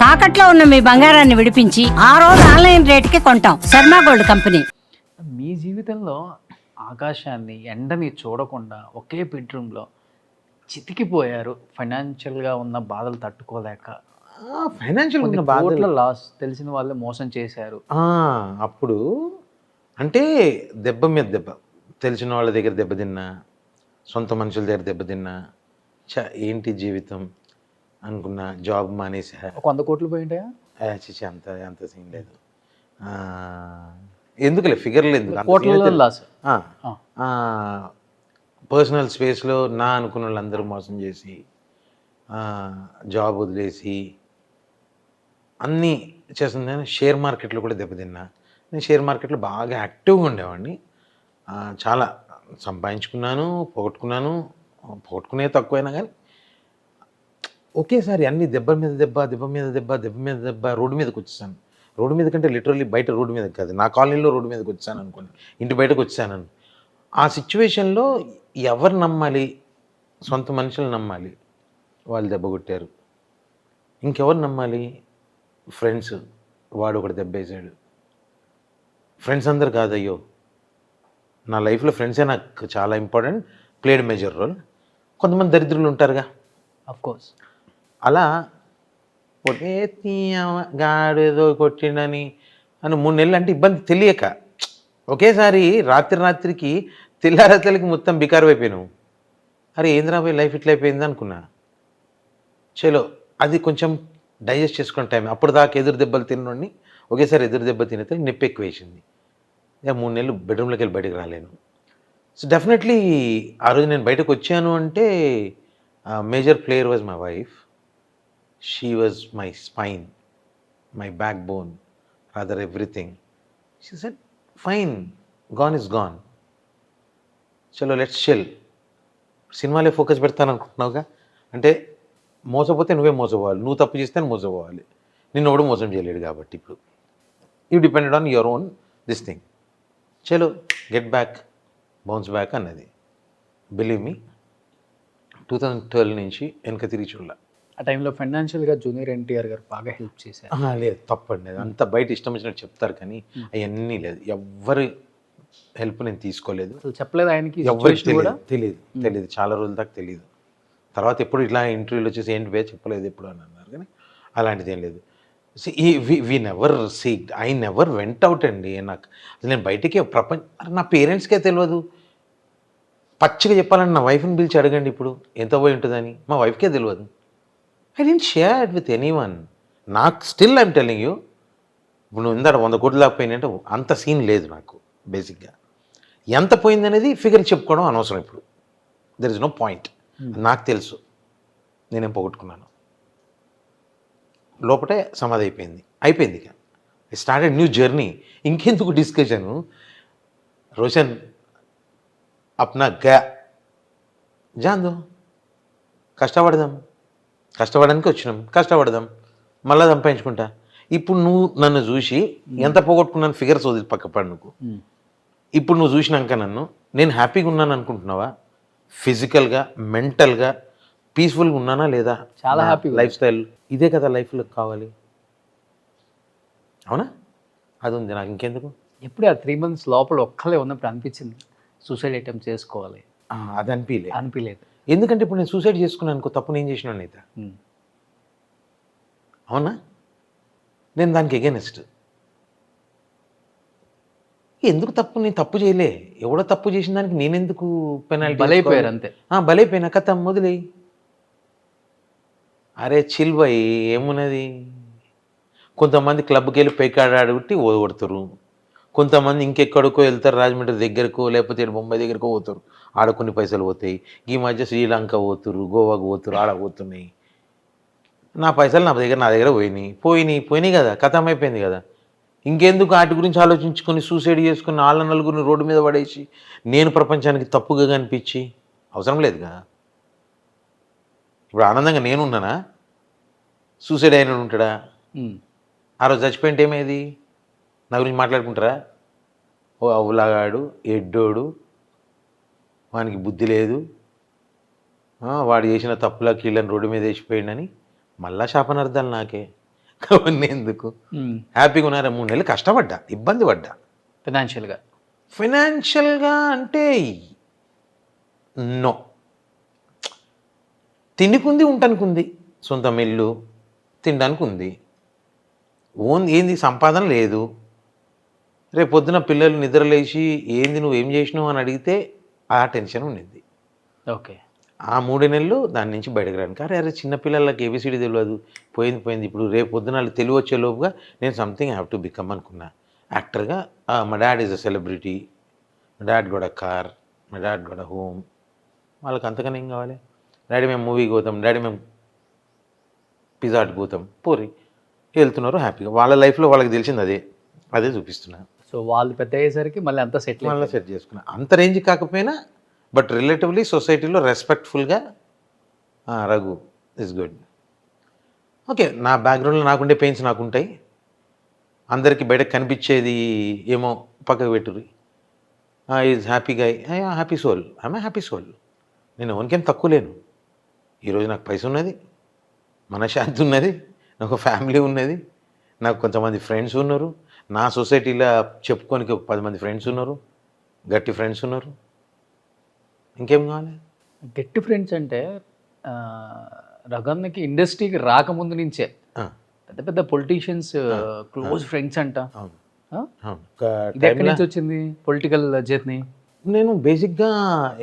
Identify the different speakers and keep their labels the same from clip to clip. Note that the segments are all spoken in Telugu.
Speaker 1: తాకట్లో ఉన్న మీ బంగారాన్ని విడిపించి ఆ రోజు ఆన్లైన్ రేటుకి కొంటాం. Sharma gold company.
Speaker 2: మీ జీవితంలో ఆకాశాన్ని ఎండని చూడకుండా ఒకే బెడ్రూమ్లో చితికిపోయారు, ఫైనాన్షియల్గా ఉన్న బాధలు తట్టుకోలేక.
Speaker 3: ఫైనాన్షియల్ ఉన్న
Speaker 2: కోట్ల
Speaker 3: బాధలు
Speaker 2: లాస్, తెలిసిన వాళ్ళే మోసం చేశారు.
Speaker 3: అప్పుడు అంటే దెబ్బ మీద దెబ్బ, తెలిసిన వాళ్ళ దగ్గర దెబ్బతిన్నా, సొంత మనుషుల దగ్గర దెబ్బతిన్నా, ఏంటి జీవితం అనుకున్నా, జాబ్ మానేసా.
Speaker 2: ఒక 100 కోట్లు పోయింటాయా?
Speaker 3: చిచి అంత అంత సీన్ లేదు. ఎందుకులే ఫిగర్లు ఎందుకు,
Speaker 2: కోట్లలో లాస్.
Speaker 3: పర్సనల్ స్పేస్లో నా అనుకున్న వాళ్ళందరూ మోసం చేసి, జాబ్ వదిలేసి అన్నీ చేస్తుంది. షేర్ మార్కెట్లో కూడా దెబ్బతిన్నా. నేను షేర్ మార్కెట్లో బాగా యాక్టివ్గా ఉండేవాడిని. చాలా సంపాదించుకున్నాను, పోగొట్టుకునే తక్కువైనా కానీ ఒకేసారి అన్ని దెబ్బ మీద దెబ్బ, దెబ్బ మీద దెబ్బ, దెబ్బ మీద దెబ్బ, రోడ్డు మీదకి వచ్చేసాను. రోడ్డు మీద కంటే లిటరల్లీ బయట రోడ్డు మీద కాదు, నా కాలనీలో రోడ్డు మీదకి వచ్చాను అనుకోండి, ఇంటి బయటకు వచ్చాను. ఆ సిచ్యువేషన్లో ఎవరు నమ్మాలి? సొంత మనుషులు నమ్మాలి, వాళ్ళు దెబ్బ కొట్టారు. ఇంకెవరు నమ్మాలి? ఫ్రెండ్స్, వాడు ఒకటి దెబ్బేశాడు. ఫ్రెండ్స్ అందరు కాదయ్యో, నా లైఫ్లో ఫ్రెండ్సే నాకు చాలా ఇంపార్టెంట్, ప్లేడ్ మేజర్ రోల్. కొంతమంది దరిద్రులు ఉంటారుగా,
Speaker 2: అఫ్కోర్స్.
Speaker 3: అలా గాడు ఏదో కొట్టిండని 3 నెలలు అంటే ఇబ్బంది తెలియక, ఒకేసారి రాత్రికి తెల్లారతలకి మొత్తం బికారు అయిపోయినావు. అరే ఏంద్రా పోయి లైఫ్ ఇట్లా అయిపోయింది అనుకున్నా. చలో అది కొంచెం డైజెస్ట్ చేసుకునే టైం. అప్పుడు దాకా ఎదురు దెబ్బలు తిన్నోడిని ఒకేసారి ఎదురు దెబ్బ తినేతే నొప్పి ఎక్కువ వేసింది. 3 నెలలు బెడ్రూమ్లోకి వెళ్ళి బయటకు రాలేను. సో డెఫినెట్లీ ఆ రోజు నేను బయటకు వచ్చాను అంటే major player was my wife. She was my spine, my back bone, rather everything. She said fine, gone is gone, చలో లెట్స్ చిల్. సినిమాలే ఫోకస్ పెడతాను అనుకుంటున్నావుగా, అంటే మోసపోతే నువ్వే మోసపోవాలి, నువ్వు తప్పు చేస్తే మోసపోవాలి, నిన్ను ఎవడు మోసం చేయలేడు. కాబట్టి ఇప్పుడు you depended on your own this thing. చలో గెట్ బ్యాక్, బౌన్స్ బ్యాక్ అన్నది. బిలీవ్ మీ 2012 నుంచి వెనక తిరిగి చూడాల.
Speaker 2: ఆ టైంలో ఫైనాన్షియల్గా జూనియర్ ఎన్టీఆర్ గారు బాగా హెల్ప్ చేశారు.
Speaker 3: లేదు, తప్పండి, అంతా బయట ఇష్టం వచ్చినట్టు చెప్తారు కానీ అవన్నీ లేదు. ఎవ్వరి హెల్ప్ నేను తీసుకోలేదు,
Speaker 2: అసలు చెప్పలేదు ఆయనకి.
Speaker 3: ఎవరికి తెలియదు చాలా రోజుల దాకా తెలియదు. తర్వాత ఎప్పుడు ఇట్లా ఇంటర్వ్యూలు వచ్చేసి ఏంటి వే చెప్పలేదు ఎప్పుడు అని అన్నారు, కానీ అలాంటిది ఏం లేదు. ఐ నెవర్ వెంట్ అవుట్ అండి. నాకు అసలు నేను బయటికి నా పేరెంట్స్కే తెలియదు. పచ్చిగా చెప్పాలని నా వైఫ్ని పిలిచి అడగండి ఇప్పుడు ఎంత పోయి ఉంటుందని, మా వైఫ్కే తెలియదు. I don't share it with anyone. నాకు స్టిల్ ఐఎమ్ టెల్లింగ్ యూ, ఇప్పుడు నువ్వు ఇందాక 100 కోట్లు దాకా పోయినంటే అంత సీన్ లేదు నాకు. బేసిక్గా ఎంత పోయిందనేది ఫిగర్ చెప్పుకోవడం అనవసరం ఇప్పుడు. There is no point. నాకు తెలుసు నేనేం పోగొట్టుకున్నాను. లోపటే సమాధి అయిపోయింది. ఇక ఐ స్టార్టెడ్ న్యూ జర్నీ. ఇంకెందుకు డిస్కషను? రోషన్ అప్నా జాందో, కష్టపడడానికి వచ్చినాం, కష్టపడదాం, మళ్ళీ సంపాదించుకుంటా. ఇప్పుడు నువ్వు నన్ను చూసి ఎంత పోగొట్టుకున్నాను ఫిగర్స్ వదిలి పక్కపడి నువ్వు. ఇప్పుడు నువ్వు చూసినాక నన్ను నేను హ్యాపీగా ఉన్నాను అనుకుంటున్నావా? ఫిజికల్గా, మెంటల్గా పీస్ఫుల్గా ఉన్నానా లేదా?
Speaker 2: చాలా హ్యాపీ
Speaker 3: లైఫ్ స్టైల్ ఇదే కదా లైఫ్లో కావాలి, అవునా? అది ఉంది నాకు, ఇంకెందుకు.
Speaker 2: ఎప్పుడు ఆ 3 months లోపల ఒక్కలే ఉన్నప్పుడు అనిపించింది సూసైడ్ అటెంప్ట్ చేసుకోవాలి?
Speaker 3: అది
Speaker 2: అనిపించలేదు.
Speaker 3: ఎందుకంటే ఇప్పుడు నేను సూసైడ్ చేసుకున్నాను అనుకో, తప్పు నేను చేసినాను అయితే, అవునా? నేను దానికి ఎగెనిస్ట్. ఎందుకు తప్పు? నేను తప్పు చేయలే, ఎవడో తప్పు చేసిన దానికి నేనెందుకు పెనాల్టీ?
Speaker 2: బలైపోయారు అంతే.
Speaker 3: బలైపోయినా కథ మొదలై. అరే చిల్ బాయ్, ఏమున్నది? కొంతమంది క్లబ్కి వెళ్ళి పైకాడ ఆడుగుట్టి ఓడగొడతారు, కొంతమంది ఇంకెక్కడికో వెళ్తారు, రాజమండ్రి దగ్గరకో లేకపోతే బొంబాయి దగ్గరకో పోతారు, ఆడ కొన్ని పైసలు పోతాయి. ఈ మధ్య శ్రీలంక పోతురు, గోవాకు పోతురు, ఆడ పోతున్నాయి. నా పైసలు నా దగ్గర పోయినాయి కదా, కథం అయిపోయింది కదా. ఇంకెందుకు వాటి గురించి ఆలోచించుకొని సూసైడ్ చేసుకుని వాళ్ళ నలుగురిని రోడ్డు మీద పడేసి నేను ప్రపంచానికి తప్పుగా కనిపించి అవసరం లేదుగా. ఇప్పుడు ఆనందంగా నేనున్నానా? సూసైడ్ అయిన ఉంటాడా? ఆ రోజు చచ్చిపోయింటే ఏమేది? నా గురించి మాట్లాడుకుంటారా? ఓ అవులాగాడు, ఎడ్డోడు, వానికి బుద్ధి లేదు, వాడు చేసిన తప్పులా కీళ్ళని రోడ్డు మీద వేసిపోయిండని మళ్ళా శాపనార్థాలు నాకే. అవన్నీ ఎందుకు, హ్యాపీగా ఉన్నారా 3 నెలలు కష్టపడ్డా, ఇబ్బంది పడ్డా.
Speaker 2: ఫైనాన్షియల్గా
Speaker 3: ఫైనాన్షియల్గా అంటే నో, తిండికుంది ఉండటానికి ఉంది, సొంతం ఇల్లు తినడానికి ఉంది, ఏంది సంపాదన లేదు. రేపు పొద్దున పిల్లలు నిద్రలేసి ఏంది నువ్వు ఏం చేసినావు అని అడిగితే ఆ టెన్షన్ ఉండింది.
Speaker 2: ఓకే.
Speaker 3: ఆ 3 నెలలు దాని నుంచి బయటకు రాను. కానీ అరే చిన్నపిల్లలకి ఏబిసిడి తెలియదు, పోయింది. ఇప్పుడు రేపు పొద్దున వాళ్ళు తెలివి వచ్చేలోపుగా నేను సంథింగ్ హ్యావ్ టు బికమ్ అనుకున్నా. యాక్టర్గా మా డాడ్ ఈజ్ అ సెలబ్రిటీ, మా డాడ్ గోడ కార్, మా డాడ్ గోడ హోమ్. వాళ్ళకి అంతకన్నా ఏం కావాలి? డాడీ మేము మూవీకి పోతాం, డాడీ మేము పిజ్జాకి పోతాం, పోరి వెళ్తున్నారు హ్యాపీగా. వాళ్ళ లైఫ్లో వాళ్ళకి తెలిసింది అదే చూపిస్తున్నా.
Speaker 2: సో వాళ్ళు పెద్ద అయ్యేసరికి మళ్ళీ అంతా సెటిల్
Speaker 3: మళ్ళీ సెట్ చేసుకున్నా. అంత రేంజ్ కాకపోయినా బట్ రిలేటివ్లీ సొసైటీలో రెస్పెక్ట్ఫుల్గా రఘు ఇస్ గుడ్. ఓకే, నా బ్యాక్గ్రౌండ్లో నాకుండే పెయిన్స్ నాకుంటాయి, అందరికీ బయటకు కనిపించేది ఏమో పక్కకు పెట్టుర్రి. Is happy guy, happy soul, I'm happy soul. నేను ఎవరికేం తక్కువ లేను. ఈరోజు నాకు పైస ఉన్నది, మనశ్శాంతి ఉన్నది, నాకు ఫ్యామిలీ ఉన్నది, నాకు కొంతమంది ఫ్రెండ్స్ ఉన్నారు, నా సొసైటీలో చెప్పుకోనికి 10 మంది ఫ్రెండ్స్ ఉన్నారు, గట్టి ఫ్రెండ్స్ ఉన్నారు. ఇంకేం కావాలి?
Speaker 2: గట్టి ఫ్రెండ్స్ అంటే రఘన్నకి ఇండస్ట్రీకి రాకముందు నుంచే పెద్ద పెద్ద పొలిటీషియన్స్ క్లోజ్ ఫ్రెండ్స్ అంట.
Speaker 3: అవును,
Speaker 2: ఆ?
Speaker 3: అవును.
Speaker 2: ఇది ఎక్కడి నుంచి వచ్చింది పొలిటికల్ జర్నీ?
Speaker 3: నేను బేసిక్గా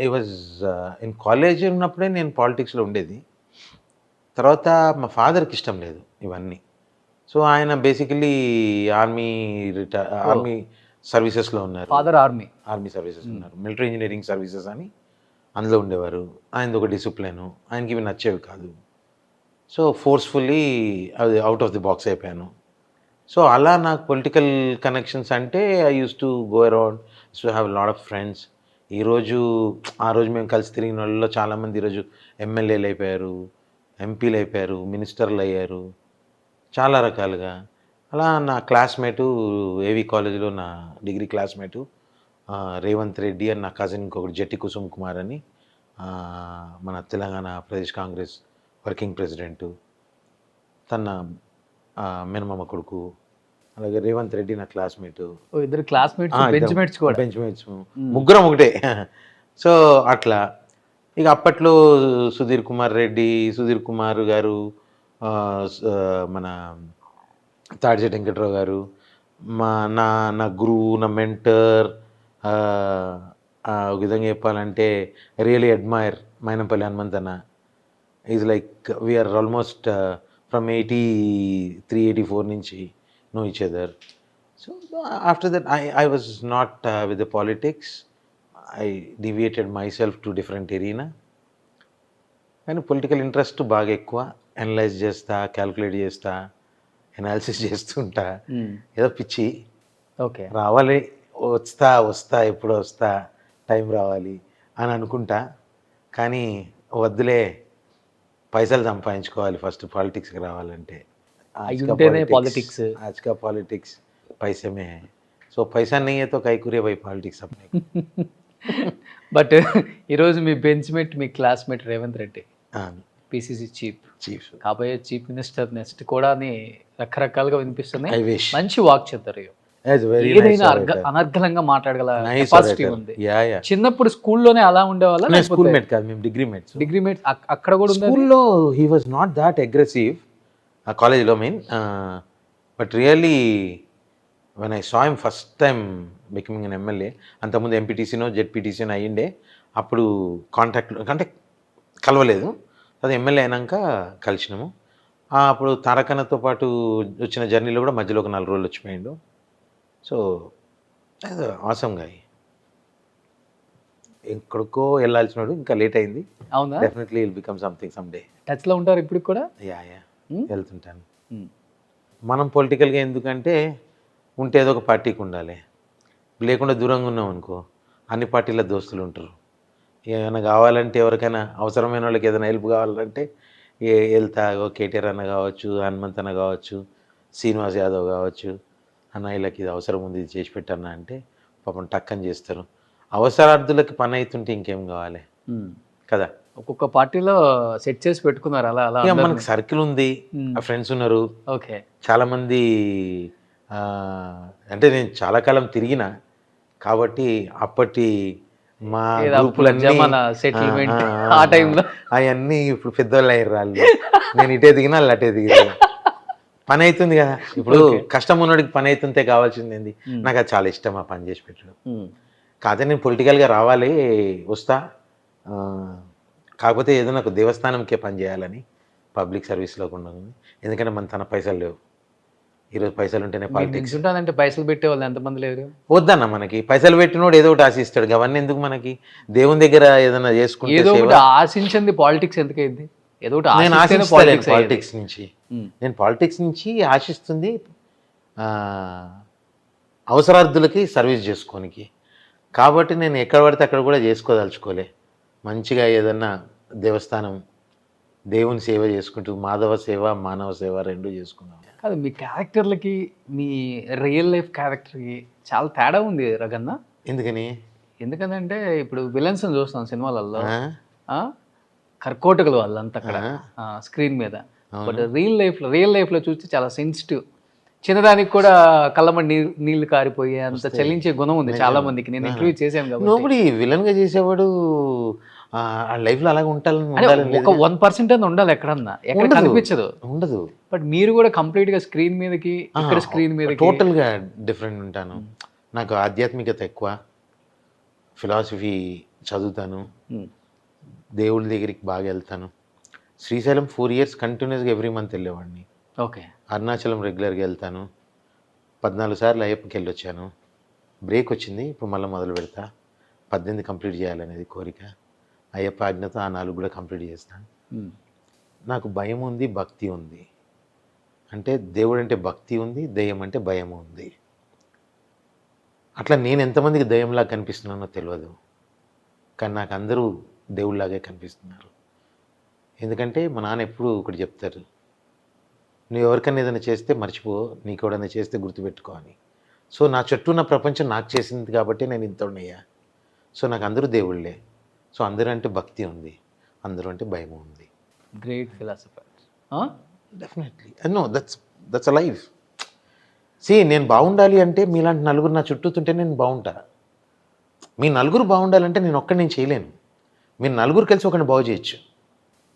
Speaker 3: ఐ వాజ్ ఇన్ కాలేజ్ ఉన్నప్పుడే నేను పాలిటిక్స్లో ఉండేది. తర్వాత మా ఫాదర్కి ఇష్టం లేదు ఇవన్నీ. సో ఆయన బేసికలీ ఆర్మీ సర్వీసెస్లో ఉన్నారు.
Speaker 2: ఫాదర్ ఆర్మీ
Speaker 3: సర్వీసెస్ ఉన్నారు, మిలిటరీ ఇంజనీరింగ్ సర్వీసెస్ అని అందులో ఉండేవారు. ఆయనది ఒక డిసిప్లిన్, ఆయనకి ఇవి నచ్చేవి కాదు. సో ఫోర్స్ఫుల్లీ అది అవుట్ ఆఫ్ ది బాక్స్ అయిపోయాను. సో అలా నాకు పొలిటికల్ కనెక్షన్స్ అంటే I use to go around, to have lot of friends. ఆ రోజు మేము కలిసి తిరిగిన వాళ్ళలో చాలామంది ఈరోజు ఎమ్మెల్యేలు అయిపోయారు, ఎంపీలు అయిపోయారు, మినిస్టర్లు అయ్యారు, చాలా రకాలుగా. అలా నా క్లాస్మేటు ఏవి కాలేజీలో నా డిగ్రీ క్లాస్మేటు రేవంత్ రెడ్డి అని, నా కజిన్ ఇంకొకటి జట్టి కుసుమ్ కుమార్ అని, మన తెలంగాణ ప్రదేశ్ కాంగ్రెస్ వర్కింగ్ ప్రెసిడెంటు, తన మేనమామ కొడుకు. అలాగే రేవంత్ రెడ్డి నా క్లాస్మేటు.
Speaker 2: ఇద్దరు క్లాస్మేట్స్, బెంచ్మేట్స్ కూడా.
Speaker 3: బెంచ్మేట్స్ ముగ్గురం ఒకటే. సో అట్లా ఇక అప్పట్లో సుధీర్ కుమార్ గారు, మన తాడిశెట్టి వెంకట్రావు గారు, నా గురువు, నా మెంటర్. ఒక విధంగా చెప్పాలంటే really admire Mynampally Hanumanthanna. Is like we are almost from 83-84 నుంచి know each other. So after that I was not with the politics. I deviated myself to different arena. కానీ పొలిటికల్ ఇంట్రెస్ట్ బాగా ఎక్కువ. అనలైజ్ చేస్తా, క్యాల్కులేట్ చేస్తా, ఎనాలిసిస్ చేస్తుంటా. ఏదో పిచ్చి,
Speaker 2: ఓకే
Speaker 3: రావాలి, వస్తా ఎప్పుడు వస్తా, టైం రావాలి అని అనుకుంటా. కానీ వద్దులే, పైసలు సంపాదించుకోవాలి ఫస్ట్ పాలిటిక్స్కి రావాలంటే.
Speaker 2: पॉलिटिक्स
Speaker 3: आज का पॉलिटिक्स पैसे में है. సో పైసా नहीं है तो कई कुरे भाई पॉलिटिक्स अपने.
Speaker 2: బట్ ఈరోజు మీ బెంచ్మేట్, మీ classmate Revanth Reddy PCC chief కాబోయే చీఫ్ మినిస్టర్ నెక్స్ట్ కూడా అని రకరకాలుగా వినిపిస్తున్నాయి.
Speaker 3: I wish.
Speaker 2: మంచి వాక్ చెప్తారు,
Speaker 3: very
Speaker 2: ఏదైనా
Speaker 3: nice
Speaker 2: అనర్గళంగా మాట్లాడగల
Speaker 3: Nice
Speaker 2: కెపాసిటీ
Speaker 3: orator.
Speaker 2: ఉంది.
Speaker 3: Yeah.
Speaker 2: చిన్నప్పుడు స్కూల్లోనే అలా ఉండేవాళ్ళ?
Speaker 3: స్కూల్ మేట్ కాదు, మేము డిగ్రీ మేట్స్.
Speaker 2: డిగ్రీ మేట్ అక్కడ కూడా ఉంది.
Speaker 3: స్కూల్లో he was not that aggressive, ఆ కాలేజ్లో main. But really when I saw him first time becoming an MLA, అంతకుముందు ఎంపీటీసీనో జెడ్పీటీసీనో అయ్యిండే, అప్పుడు కాంటాక్ట్లో అంటే కలవలేదు. అది ఎమ్మెల్యే అయినాక కలిసినాము. అప్పుడు తారకన్నతో పాటు వచ్చిన జర్నీలో కూడా మధ్యలో ఒక 4 రోజులు వచ్చిపోయిండు. So awesome guy. ఎక్కడికో వెళ్ళాల్సినాడు, ఇంకా లేట్ అయింది.
Speaker 2: అవునా?
Speaker 3: Definitely will become something some day.
Speaker 2: టచ్లో ఉంటారు ఇప్పుడు కూడా?
Speaker 3: యా వెళ్తుంటాను. మనం పొలిటికల్గా ఎందుకంటే ఉంటే ఏదో ఒక పార్టీకి ఉండాలి, లేకుండా దూరంగా ఉన్నాం అనుకో అన్ని పార్టీల దోస్తులు ఉంటారు. ఏమైనా కావాలంటే ఎవరికైనా అవసరమైన వాళ్ళకి ఏదైనా హెల్ప్ కావాలంటే వెళ్తా. కేటీఆర్ అన్న కావచ్చు, హనుమంత్ అన్న కావచ్చు, శ్రీనివాస్ యాదవ్ కావచ్చు, అన్న వీళ్ళకి ఇది అవసరం ఉంది, ఇది చేసి పెట్టన్నా అంటే పాపం టక్కని చేస్తారు. అవసరార్థులకి పని అవుతుంటే ఇంకేం కావాలి కదా.
Speaker 2: ఒక్కొక్క పార్టీలో సెట్ చేసి పెట్టుకున్నారు అలా అలా
Speaker 3: ఇక మనకు సర్కిల్ ఉంది, ఆ ఫ్రెండ్స్ ఉన్నారు
Speaker 2: ఓకే.
Speaker 3: చాలా మంది. ఆ, అంటే నేను చాలా కాలం తిరిగిన కాబట్టి అప్పటి మా గ్రూపులన్నీ
Speaker 2: జమానా సెటిల్మెంట్ ఆ టైంలో
Speaker 3: అవన్నీ ఇప్పుడు పెద్దోళ్ళు అయ్యారు వాళ్ళు. నేను ఇటే దిగినా వాళ్ళు అటే దిగిన పని అవుతుంది కదా. ఇప్పుడు కష్టం ఉన్నోడికి పని అవుతుంటే కావాల్సింది ఏంది. నాకు అది చాలా ఇష్టం ఆ పని చేసి పెట్టడం. కాకపోతే నేను పొలిటికల్గా రావాలి వస్తా, కాకపోతే ఏదో నాకు దేవస్థానంకే పని చేయాలని పబ్లిక్ సర్వీస్లో ఉండదు. ఎందుకంటే మన తన పైసలు లేవు. ఈరోజు పైసలు ఉంటేనే పాలిటిక్స్
Speaker 2: ఉంటుందంటే పైసలు పెట్టే వాళ్ళు ఎంతమంది లేరు.
Speaker 3: వద్దన్న మనకి పైసలు పెట్టినోడు ఏదో ఒకటి ఆశిస్తాడు. అవన్నీ ఎందుకు మనకి, దేవుని దగ్గర ఏదైనా చేసుకుంటే
Speaker 2: ఏదో ఒకటి ఆశించింది పాలిటిక్స్ ఎందుకైంది, ఏదో ఒకటి
Speaker 3: నేను ఆశిస్తాను పాలిటిక్స్ నుంచి. నేను పాలిటిక్స్ నుంచి ఆశిస్తుంది అవసరార్థులకి సర్వీస్ చేసుకోనికి. కాబట్టి నేను ఎక్కడ పడితే అక్కడ కూడా చేసుకోదలుచుకోలే. మంచిగా ఏదన్నా దేవస్థానం దేవుని సేవ చేసుకుంటూ మాధవ సేవ మానవ సేవ రెండు చేసుకున్నాం.
Speaker 2: కాదు, మీ క్యారెక్టర్లకి మీ రియల్ లైఫ్ క్యారెక్టర్కి చాలా తేడా ఉంది రగన్న.
Speaker 3: ఎందుకని?
Speaker 2: ఎందుకంటే ఇప్పుడు విలన్స్ చూస్తాం సినిమాలలో, కర్కోటకులు వాళ్ళంతా అక్కడ స్క్రీన్ మీద. బట్ రియల్ లైఫ్లో చూస్తే చాలా సెన్సిటివ్, చిన్నదానికి కూడా కళ్ళమని నీళ్లు కారిపోయే అంత చలించే గుణం ఉంది చాలా మందికి. నేను ఇంటర్వ్యూ చేశాను కాబట్టి.
Speaker 3: నోబడి విలన్ గా చేసేవాడు ఆ లైఫ్ లో అలాగే
Speaker 2: ఉండాలని ఒక 1% అని ఉండాలి, ఎక్కడన్నా ఎక్కడ కనిపించదు,
Speaker 3: ఉండదు.
Speaker 2: బట్ మీరు కూడా కంప్లీట్ గా స్క్రీన్ మీదకి ఇక్కడ స్క్రీన్ మీద
Speaker 3: టోటల్ గా డిఫరెంట్ ఉంటాను. నాకు ఆధ్యాత్మికత ఎక్కువ, ఫిలాసఫీ చదువుతాను, దేవుళ్ళ దగ్గరికి బాగా వెళ్తాను. శ్రీశైలం 4 years కంటిన్యూస్గా ఎవ్రీ మంత్ వెళ్ళేవాడిని.
Speaker 2: ఓకే.
Speaker 3: అరుణాచలం రెగ్యులర్గా వెళ్తాను. 14 సార్లు అయ్యప్పకి వెళ్ళొచ్చాను. బ్రేక్ వచ్చింది, ఇప్పుడు మళ్ళీ మొదలు పెడతా. 18 కంప్లీట్ చేయాలనేది కోరిక. అయ్యప్ప ఆజ్ఞతో ఆ 4 కూడా కంప్లీట్ చేస్తాను. నాకు భయం ఉంది, భక్తి ఉంది. అంటే దేవుడు అంటే భక్తి ఉంది, దయ్యం అంటే భయం ఉంది. అట్లా నేను ఎంతమందికి దయ్యంలా కనిపిస్తున్నానో తెలియదు, కానీ నాకు అందరూ దేవుళ్ళలాగే కనిపిస్తున్నారు. ఎందుకంటే మా నాన్న ఎప్పుడు ఒకటి చెప్తారు, నువ్వు ఎవరికైనా ఏదైనా చేస్తే మర్చిపో, నీకు ఎవడైనా చేస్తే గుర్తుపెట్టుకో అని. సో నా చుట్టూ ఉన్న ప్రపంచం నాకు చేసింది కాబట్టి నేను ఇంత ఉన్నాయా. సో నాకు అందరూ దేవుళ్ళే. సో అందరూ అంటే భక్తి ఉంది, అందరూ అంటే భయం ఉంది.
Speaker 2: Great philosopher.
Speaker 3: Definitely no, that's a life. నేను బాగుండాలి అంటే మీలాంటి నలుగురు నా చుట్టూతుంటే నేను బాగుంటా. మీ నలుగురు బాగుండాలంటే నేను ఒక్కడిని చేయలేను. మీరు నలుగురు కలిసి ఒకరిని బాగు చేయొచ్చు.